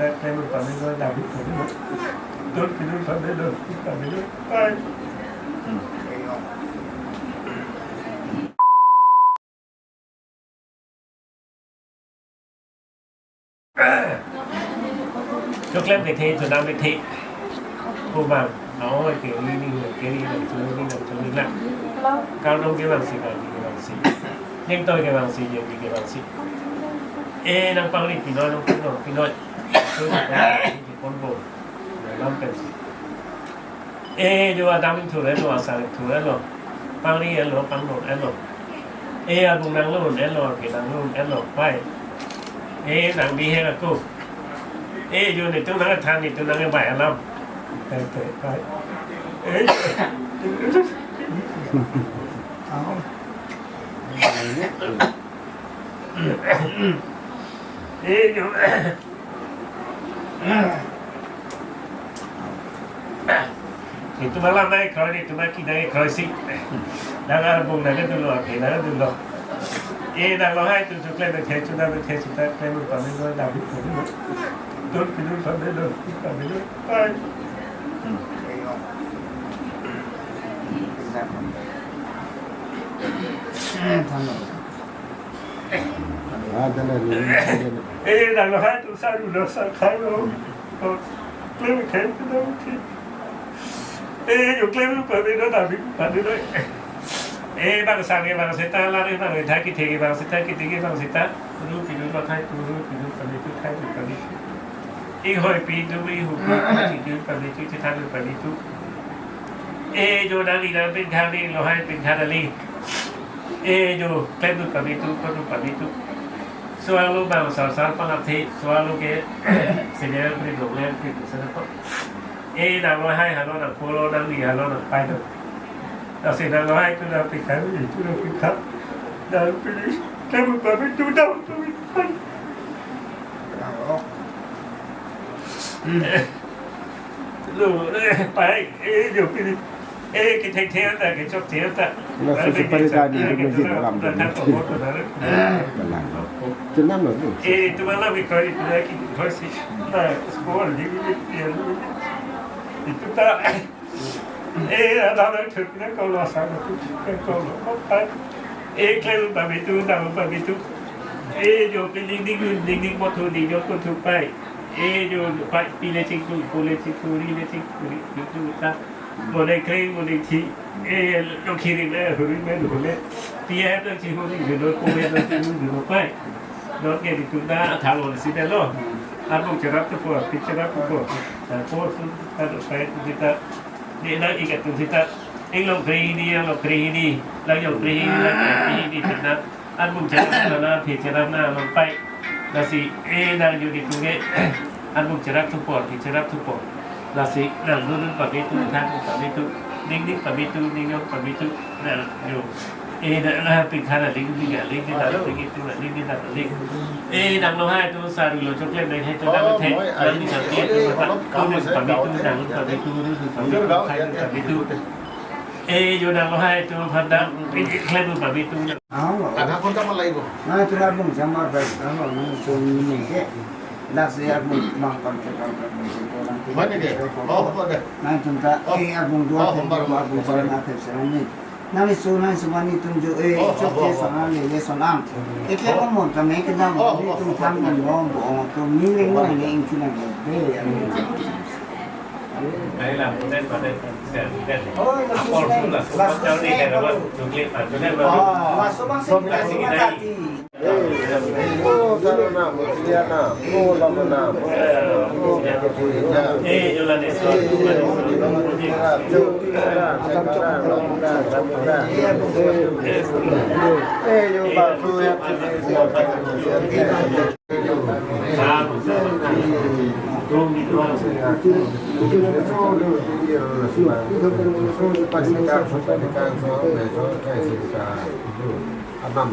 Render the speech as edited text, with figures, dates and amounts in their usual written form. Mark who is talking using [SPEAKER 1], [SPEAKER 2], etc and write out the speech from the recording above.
[SPEAKER 1] está creando también no la vida dos minutos también dos también ay cho lên về thế cho nam về thế cô bằng nó kiểu đi đi cái đi làm chú đi làm cao đông cái bằng xì cái bằng xì nhưng tôi cái bằng xì nhiều cái bằng xì ê đang bằng đi thì nói nó cái nói tôi thì con bồ làm cái gì ê जो adam thủ đấy rồi sang thủ đấy rồi bằng đi rồi bằng rồi rồi ê bùng năng luôn rồi cái năng luôn rồi phải ê năng đi hay là cô ê vô này tôi nói thằng này tôi nói cái bài lắm phải ê ê vô thì tôi làm này coi đi tôi nói cái này coi xí đang ăn bùng này cái tôi lo cái này tôi lo ê đang lo hai tôi lên được thế chúng ta lên được còn nên làm việc của nó tốt cái nó phải được còn nó ai ê đang lo hai tôi sao được sao khai đâu lên được thế cái đó thì ê dùng lên được còn nên nó làm việc còn nên đấy ê bạn sang cái bạn sẽ ta la đi bạn người thái cái thế bạn sẽ ta cái bạn sẽ taรู้ปีนู้นเราไทยรู้ปีนู้นปีนี้ทุกไทยทุกปีนี้อีกหอยปีนู้นอีกหุ่นปีนู้นปีนี้ทุกที่ทางปีนี้ทุกเอโยนาลีนั้นเป็นทางนี้เราให้เป็นทางนี้เอโยเล่นทุกปีนี้ทุกคนทุกปีนี้ทุกส่วนลูกบางสาวๆปังอับทีส่วนลูกเก๋เสียงเป็นหลงเล่นเป็นสนุกเอนางเราให้ฮาร์โลนักโคโลนังดีฮาร์โลนักไปดูเราเสียงเราให้ทุกเราเป็นใครไม่ดีทุกเราเป็นครับเราเป็นแค่มันเปิดเป็นตู้ดำตู้ไปลูกไปเดี๋ยวพี่กินเที่ยงแต่กินชอบเที่ยงแต่
[SPEAKER 2] เราสุดปริการดีเป็นสิ่งที่เราทำจะนั่งหรือ
[SPEAKER 1] ตัวมันเราไม่เคยได้กินเคยสิแต่สปอร์ตยิ่งเปลี่ยนอีกตัวเราได้ถึงนั่นก็รอสามทุกก็รอไปเคลมไปไม่ตู้ดำไปไม่ตู้โยเป็นดิ้งหมดทุนดิ้งยกคนทุกไปโยไปปีเลชิคุปูเลชิคุรีเลชิคุรียูทูบตาโมเดลเคลมโมเดลที่เราคิดเองเลยหุ่นแม่ดูเลยที่แอปเราชิคุรีอยู่โดนโควิดเราชิคุรีอยู่ไปโดนเกดิตุด้าทางโลสิเดโลอาบุกจะรับตัวพวกพิจารณาพวกแต่พวกถ้าเราไปตุสิตาเนี่ยนั่งอีกตุสิตาเองเราครีดีเราครีดีเราอยู่ครีดีเราครีดีถึงนั้นอันบุกจะรับหน้าพิจารณาลงไปแล้วสินั่งอยู่ในตรงนี้อันบุกจะรับทุกปอดพิจารณาทุกปอดแล้วสินั่งนู่นปะมิตุทางปะมิตุนิ่งปะมิตุนิ่งปะมิตุนั่งอยู่นั่นเป็นขนาดลิงที่นั่นลิงที่นั่นลิงที่นั่นลิงที่นั่นลิงนั่งเราให้ตัวสารุโลชกเล่นเลยให้ตัวนั่งเทนแล้วนี่สังเกตตัวนั่งปะมิตุนั่งปะมิตุรู้สึกใครปะมิตุอยู่นั่งเราให้ตัวพันดังเคลื่อนปะมิตุ
[SPEAKER 3] แต่ถ้าคนทำอะไรกู
[SPEAKER 2] น่าจะรับบุญสมาไปแล้วเราชมนี่แค่ลักษณะบุญบางคนจะทำแบบนี้ตัวนั้นที่ไม่ได้นั่นจุดที่บุญด้วยที่ว่าบุญจะน่าเทศนานี่นั่นส่วนนั้นส่วนนี้ตุ้งจะชุดที่ส่วนนั้นเลยส่วนนั้นแค่ก็หมดแต่ไม่ก็ได้นี่ตุ้งทำกันร้องบอกตุ้งมีเรื่องอะไรอินที่นั่นเลย
[SPEAKER 1] ไอ้เราเล่นมาได้เสียเล่นพอรู้ละเจ้านี่แต่ว่าดูคลิปอ่านจะเล่นมาสมการสิ่งใด
[SPEAKER 3] โอ้ตระนาโมเสียนาโอ้ลำนาโอ้
[SPEAKER 1] อยู่ละเนี่ยส่วนมัน
[SPEAKER 3] จูราจักราลำราจักราอยู่บ้านฟูยับ
[SPEAKER 1] รู้มีตัว
[SPEAKER 3] ปัจจัยการสมบัติการสอนในสอนแค่ศึกษาอันนั้น